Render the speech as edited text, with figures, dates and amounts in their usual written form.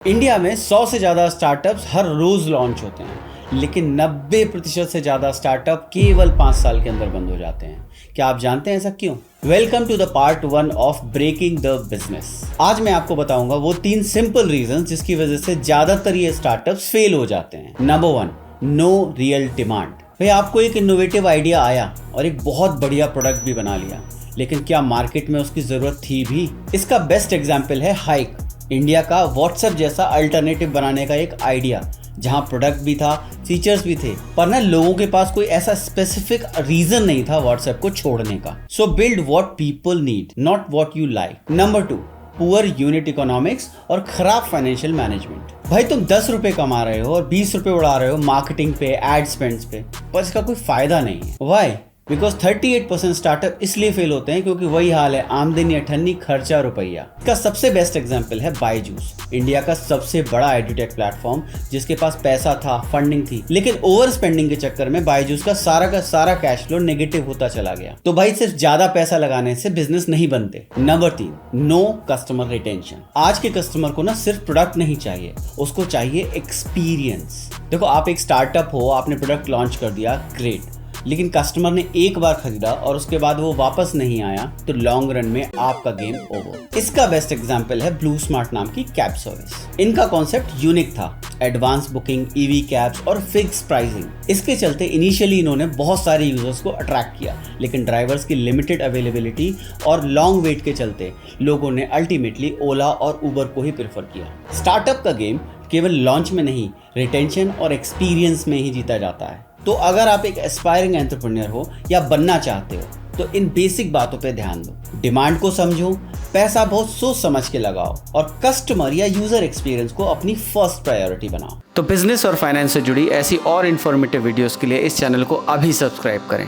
India में 100 से ज़्यादा स्टार्टअप्स हर रोज़ लॉन्च होते हैं, लेकिन 90% से ज़्यादा स्टार्टअप केवल 5 साल के अंदर बंद हो जाते हैं। क्या आप जानते हैं ऐसा क्यों? Welcome to the part 1 of breaking the business. आज मैं आपको बताऊंगा वो 3 सिंपल रीजन जिसकी वजह से ज़्यादातर ये स्टार्टअप्स फेल हो जाते हैं। Number 1, no real demand. भाई आपको एक इनोवेटिव आइडिया आया और एक बहुत बढ़िया प्रोडक्ट भी बना लिया, लेकिन क्या मार्केट में उसकी ज़रूरत थी भी? इसका बेस्ट एग्जाम्पल है हाइक, इंडिया का व्हाट्सएप जैसा अल्टरनेटिव बनाने का एक आइडिया, जहां प्रोडक्ट भी था, फीचर्स भी थे, पर ना लोगों के पास कोई ऐसा स्पेसिफिक रीजन नहीं था व्हाट्सएप को छोड़ने का। सो build what people need, not what you like. Number 2, poor unit economics और खराब फाइनेंशियल मैनेजमेंट। भाई तुम 10 रुपए कमा रहे हो और 20 रुपए उड़ा रहे हो मार्केटिंग पे, एड स्पेंड्स पे, पर इसका कोई फायदा नहीं है। व्हाई? बिकॉज 38% स्टार्टअप इसलिए फेल होते हैं क्योंकि वही हाल है, आमदनी अठन्नी खर्चा रुपया। इसका सबसे बेस्ट एग्जांपल है बायजूस, इंडिया का सबसे बड़ा एडुटेक प्लेटफॉर्म, जिसके पास पैसा था, फंडिंग थी, लेकिन ओवर स्पेंडिंग के चक्कर में बायजूस का सारा कैश फ्लो नेगेटिव होता चला गया। तो भाई सिर्फ ज्यादा पैसा लगाने से बिजनेस नहीं बनते। Number 3, no customer retention. आज के कस्टमर को ना सिर्फ प्रोडक्ट नहीं चाहिए, उसको चाहिए एक्सपीरियंस। देखो आप एक स्टार्टअप हो, आपने प्रोडक्ट लॉन्च कर दिया, ग्रेट, लेकिन कस्टमर ने एक बार खरीदा और उसके बाद वो वापस नहीं आया तो लॉन्ग रन में आपका गेम ओवर। इसका बेस्ट एग्जांपल है ब्लू स्मार्ट नाम की कैब सर्विस। इनका कॉन्सेप्ट यूनिक था, एडवांस बुकिंग, ईवी कैब्स और फिक्स प्राइसिंग। इसके चलते इनिशियली इन्होंने बहुत सारे यूजर्स को अट्रैक्ट किया, लेकिन ड्राइवर्स की लिमिटेड अवेलेबिलिटी और लॉन्ग वेट के चलते लोगों ने अल्टीमेटली ओला और उबर को ही प्रेफर किया। स्टार्टअप का गेम केवल लॉन्च में नहीं, रिटेंशन और एक्सपीरियंस में ही जीता जाता है। तो अगर आप एक एस्पायरिंग एंटरप्रेन्योर हो या बनना चाहते हो तो इन बेसिक बातों पे ध्यान दो। डिमांड को समझो, पैसा बहुत सोच समझ के लगाओ और कस्टमर या यूजर एक्सपीरियंस को अपनी फर्स्ट प्रायोरिटी बनाओ। तो बिजनेस और फाइनेंस से जुड़ी ऐसी और इन्फॉर्मेटिव वीडियोस के लिए इस चैनल को अभी सब्सक्राइब करें।